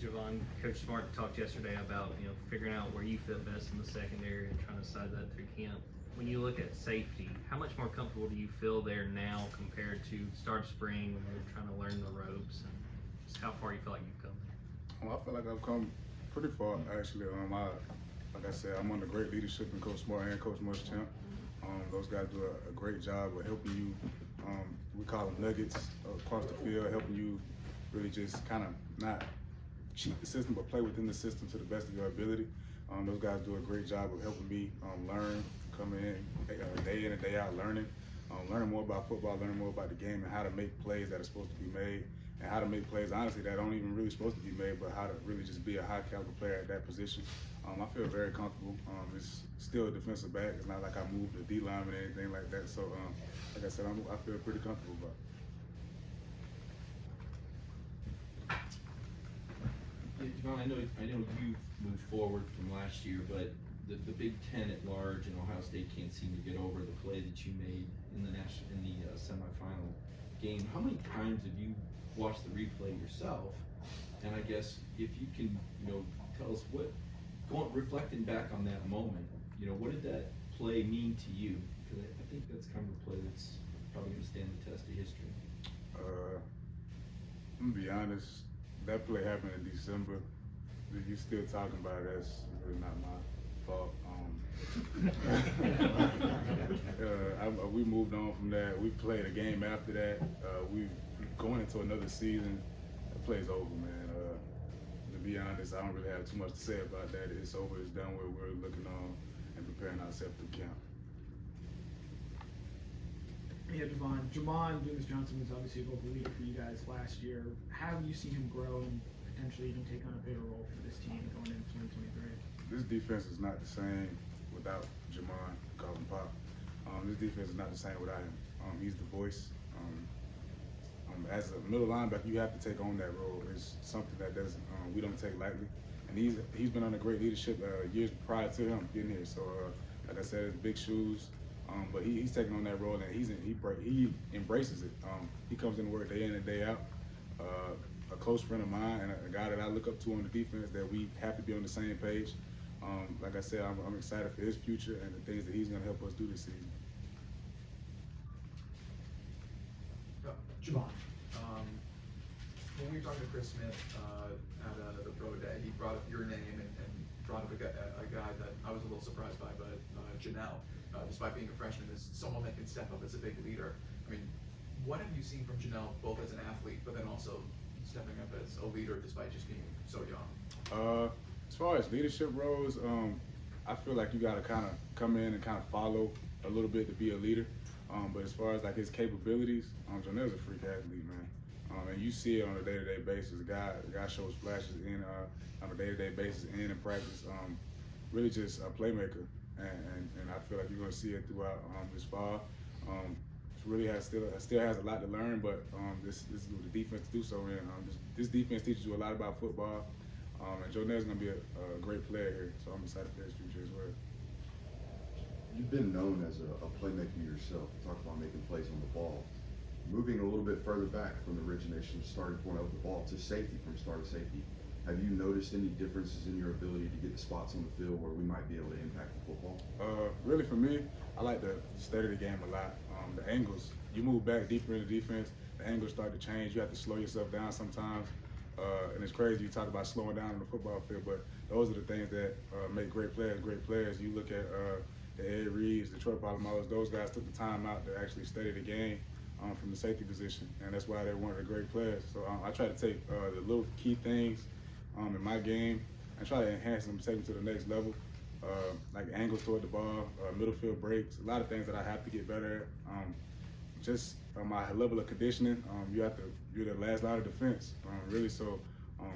Javon, Coach Smart talked yesterday about figuring out where you fit best in the secondary and trying to decide that through camp. When you look at safety, how much more comfortable do you feel there now compared to start of spring when you're trying to learn the ropes, and just how far you feel like you've come there? I feel like I've come pretty far actually. Like I said, I'm under great leadership in Coach Smart and Coach Muschamp. Those guys do a great job of helping you. We call them nuggets across the field, helping you really just kind of not cheat the system, but play within the system to the best of your ability. Those guys do a great job of helping me learn, coming in day in and day out, learning more about football, learning more about the game, and how to make plays that are supposed to be made, and how to make plays, honestly, that aren't even really supposed to be made, but how to really just be a high caliber player at that position. I feel very comfortable. It's still a defensive back. It's not like I moved the D lineman or anything like that. So, like I said, I feel pretty comfortable about it. Javon, I know you've moved forward from last year, but the Big Ten at large and Ohio State can't seem to get over the play that you made in the semifinal game. How many times have you watched the replay yourself? And I guess if you can, tell us reflecting back on that moment, what did that play mean to you? Because I think that's kind of a play that's probably going to stand the test of history. I'm gonna be honest. That play happened in December. You still talking about it? That's really not my fault. We moved on from that. We played a game after that. We going into another season. That play's over, man. To be honest, I don't really have too much to say about that. It's over. It's done. We're looking on and preparing ourselves to camp. Yeah, Javon Dumas Johnson was obviously a vocal leader for you guys last year. How have you seen him grow and potentially even take on a bigger role for this team going into 2023? This defense is not the same without Javon, call him Pop. This defense is not the same without him. He's the voice. As a middle linebacker, you have to take on that role. It's something that we don't take lightly. And he's been under great leadership years prior to him getting here. So, like I said, it's big shoes. But he's taking on that role, and he embraces it. He comes into work day in and day out. A close friend of mine and a guy that I look up to on the defense, that we have to be on the same page. Like I said, I'm excited for his future and the things that he's going to help us do this season. Javon, when we were talking to Chris Smith at the Pro Day, he brought up your name and brought up a guy that I was a little surprised by, but Janelle. Despite being a freshman, is someone that can step up as a big leader. I mean, what have you seen from Janelle, both as an athlete, but then also stepping up as a leader despite just being so young? As far as leadership roles, I feel like you got to kind of come in and kind of follow a little bit to be a leader. But as far as like his capabilities, Janelle's a freak athlete, man. And you see it on a day-to-day basis. The guy shows flashes on a day-to-day basis and in practice. Really just a playmaker. And I feel like you're going to see it throughout this fall. Still has a lot to learn, but this is the defense to do so in. This defense teaches you a lot about football, and Jonel's going to be a great player here, so I'm excited for his future as well. You've been known as a playmaker yourself. You talk about making plays on the ball. Moving a little bit further back from the origination starting point of the ball to safety, from start to safety, have you noticed any differences in your ability to get the spots on the field where we might be able to impact the football? Really, for me, I like to study the game a lot. The angles, you move back deeper in the defense, the angles start to change. You have to slow yourself down sometimes. And it's crazy you talk about slowing down on the football field, but those are the things that make great players great players. You look at the Ed Reeves, the Troy Polamalu's, those guys took the time out to actually study the game from the safety position, and that's why they're one of the great players. So I try to take the little key things in my game and try to enhance them, take them to the next level. Like angles toward the ball, middle field breaks, a lot of things that I have to get better at. Just my level of conditioning, you're the last line of defense, really. So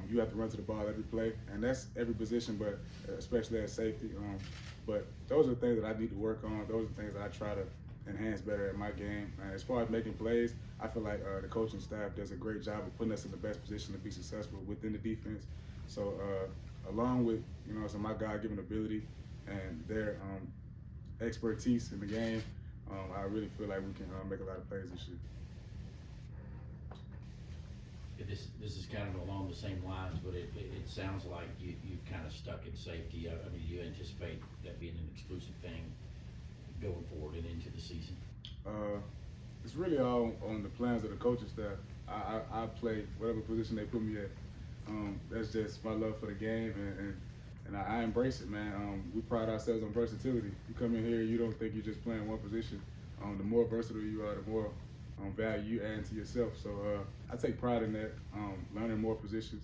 you have to run to the ball every play, and that's every position, but especially at safety. But those are the things that I need to work on. Those are the things that I try to enhance better at my game. As far as making plays, I feel like the coaching staff does a great job of putting us in the best position to be successful within the defense. So along with some of my God-given ability and their expertise in the game, I really feel like we can make a lot of plays this year. This is kind of along the the same lines, but it sounds like you've kind of stuck in safety. I mean, do you anticipate that being an exclusive thing going forward and into the season? It's really all on the plans of the coaching staff. I play whatever position they put me at. That's just my love for the game, and I embrace it, man. We pride ourselves on versatility. You come in here, you don't think you're just playing one position. The more versatile you are, the more value you add to yourself. So I take pride in that, learning more positions.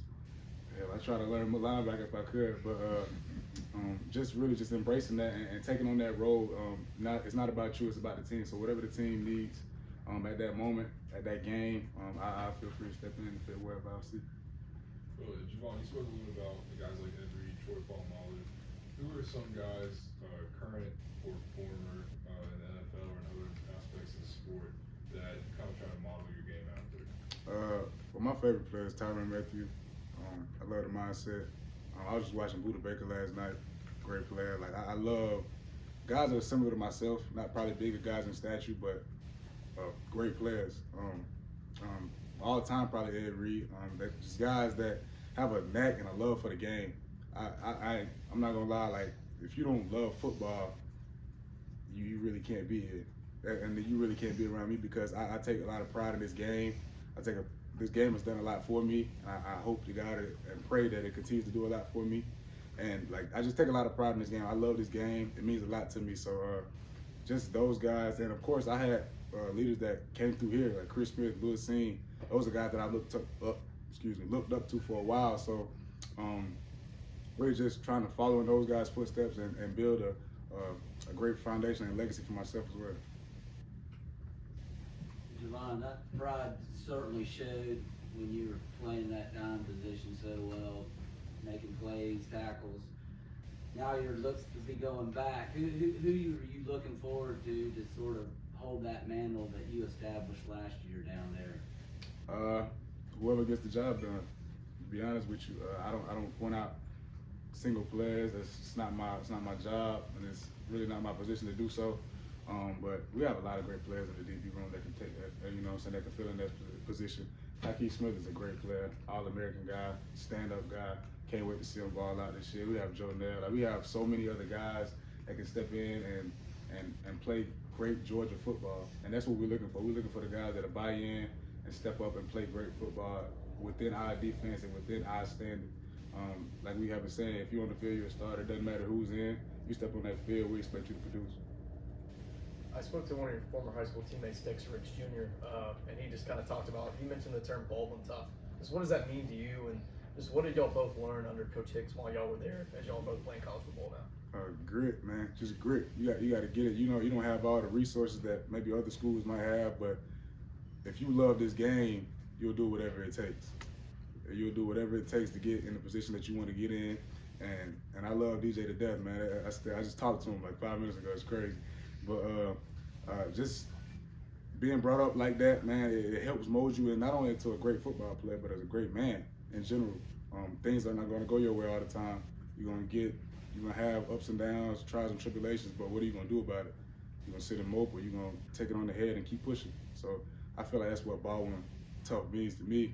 Hell, I try to learn more linebacker if I could, but just really just embracing that and taking on that role. It's not about you, it's about the team. So whatever the team needs at that moment, at that game, I feel free to step in and fit wherever I see. Javon, you spoke a little about the guys like Ed Reed, Troy Polamalu. Who are some guys, current or former, in the NFL or in other aspects of the sport that you kind of try to model your game after? Well, my favorite player is Tyrann Mathieu. I love the mindset. I was just watching Buda Baker last night. Great player. Like I love guys that are similar to myself, not probably bigger guys in stature, but great players. All the time, probably Ed Reed. Just guys that have a knack and a love for the game. I'm not gonna lie. Like if you don't love football, you really can't be here, and you really can't be around me because I take a lot of pride in this game. This game has done a lot for me. I hope to God and pray that it continues to do a lot for me. And like I just take a lot of pride in this game. I love this game. It means a lot to me. So just those guys, and of course I had leaders that came through here like Chris Smith, Louis Seen. Those are guys that I looked up to for a while. So we're just trying to follow in those guys' footsteps and build a great foundation and legacy for myself as well. Javon, that pride certainly showed when you were playing that dime position so well, making plays, tackles. Now your looks to be going back. Who are you looking forward to sort of hold that mantle that you established last year down there? Whoever gets the job done. To be honest with you, I don't point out single players. It's not my job, and it's really not my position to do so. But we have a lot of great players in the DB room that can take that, that can fill in that position. Hakeem Smith is a great player, All-American guy, stand-up guy. Can't wait to see him ball out this year. We have Joe Nell. Like, we have so many other guys that can step in and play great Georgia football. And that's what we're looking for. We're looking for the guys that buy in and step up and play great football within our defense and within our standard. Like we have been saying, if you're on the field, you're a starter. It doesn't matter who's in. You step on that field, we expect you to produce. I spoke to one of your former high school teammates, Dix Ricks Jr., and he just kind of talked about, he mentioned the term Baldwin tough. Just what does that mean to you, and just what did y'all both learn under Coach Hicks while y'all were there, as y'all both playing college football now? Grit, man, just grit. You got to get it. You don't have all the resources that maybe other schools might have, but if you love this game, you'll do whatever it takes. You'll do whatever it takes to get in the position that you want to get in, and I love DJ to death, man. I just talked to him like 5 minutes ago. It's crazy. But just being brought up like that, man, it helps mold you, and not only into a great football player, but as a great man in general. Things are not going to go your way all the time. You're going to have ups and downs, trials and tribulations, but what are you going to do about it? You're going to sit and mope, or you're going to take it on the head and keep pushing. So I feel like that's what Baldwin tough means to me.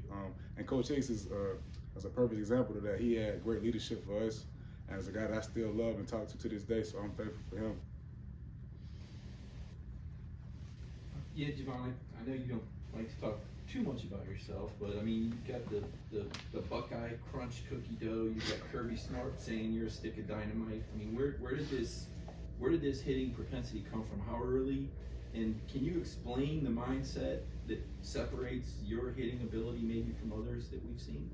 And Coach Hicks is a perfect example of that. He had great leadership for us, and as a guy that I still love and talk to this day, so I'm thankful for him. Yeah, Javon, I know you don't like to talk too much about yourself, but I mean, you've got the Buckeye Crunch cookie dough. You've got Kirby Smart saying you're a stick of dynamite. I mean, where did this hitting propensity come from? How early? And can you explain the mindset that separates your hitting ability maybe from others that we've seen?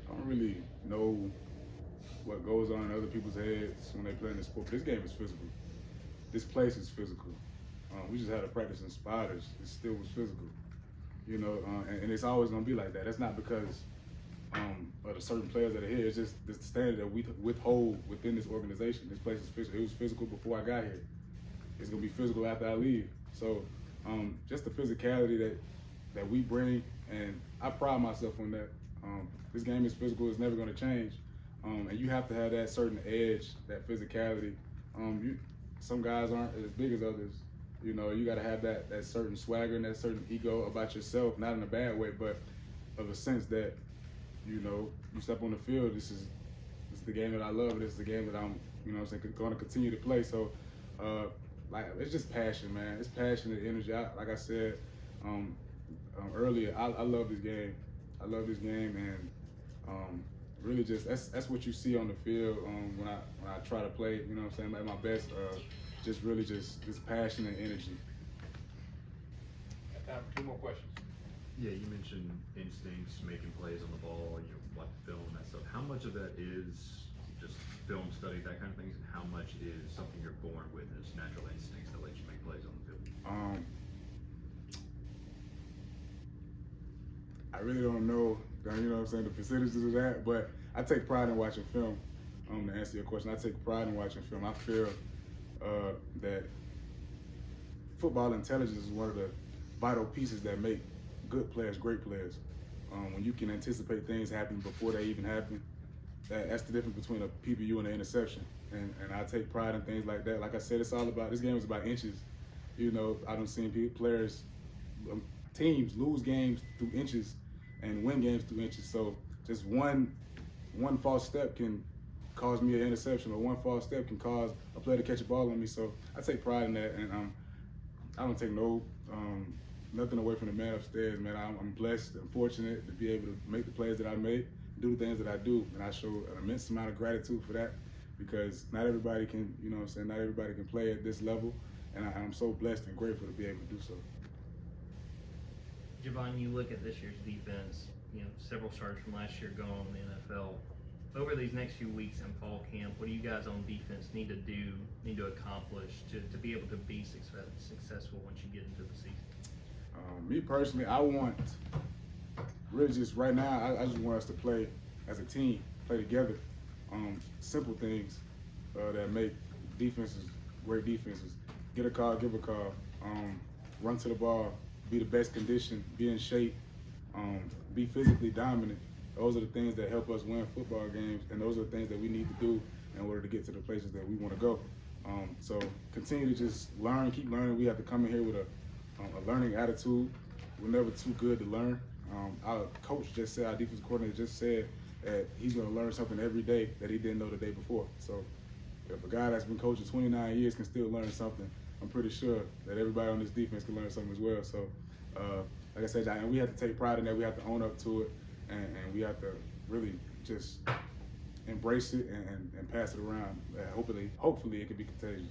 I don't really know what goes on in other people's heads when they play in this sport. This game is physical. This place is physical. We just had a practice in Spiders. It still was physical, and it's always going to be like that. That's not because of the certain players that are here. It's just the standard that we withhold within this organization. This place is physical. It was physical before I got here. It's going to be physical after I leave. So just the physicality that we bring, and I pride myself on that. This game is physical. It's never going to change. And you have to have that certain edge, that physicality. Some guys aren't as big as others. You got to have that certain swagger and that certain ego about yourself, not in a bad way, but of a sense that you know, you step on the field, this is the game that I love. This is the game that I'm, you know what I'm saying, going to continue to play. So, like, it's just passion, man. It's passion and energy. Like I said earlier, I love this game. I love this game, and really just that's what you see on the field when I try to play. You know what I'm saying, at my best. Just really just passion and energy. Time for 2 more questions. Yeah, you mentioned instincts, making plays on the ball, you know, like film and that stuff. How much of that is just film study, that kind of things, and how much is something you're born with as natural instincts that let you make plays on the field? I really don't know, you know what I'm saying, the percentages of that, but I take pride in watching film. To answer your question, I take pride in watching film. I feel that football intelligence is one of the vital pieces that make good players great players. When you can anticipate things happening before they even happen, that's the difference between a PBU and an interception. And I take pride in things like that. Like I said, it's all about, this game is about inches. You know, I done seen players, teams lose games through inches and win games through inches. So just one false step can cause me an interception, or one false step can cause a player to catch a ball on me. So I take pride in that, and I don't take nothing away from the man upstairs, man. I'm blessed and fortunate to be able to make the plays that I make, do the things that I do, and I show an immense amount of gratitude for that, because not everybody can, you know what I'm saying, not everybody can play at this level, and I'm so blessed and grateful to be able to do so. Javon, you look at this year's defense, you know, several starters from last year going on in the NFL. Over these next few weeks in fall camp, what do you guys on defense need to do, need to accomplish to be able to be successful once you get into the season? Me personally, I want, really just right now, I just want us to play as a team, play together. Simple things that make defenses great defenses. Get a call, give a call, run to the ball, be the best condition, be in shape, be physically dominant. Those are the things that help us win football games, and those are the things that we need to do in order to get to the places that we want to go. So continue to just learn, keep learning. We have to come in here with a learning attitude. We're never too good to learn. Our coach just said, our defensive coordinator just said that he's going to learn something every day that he didn't know the day before. So if a guy that's been coaching 29 years can still learn something, I'm pretty sure that everybody on this defense can learn something as well. So like I said, and we have to take pride in that. We have to own up to it, and we have to really just embrace it and pass it around. Hopefully it can be contagious.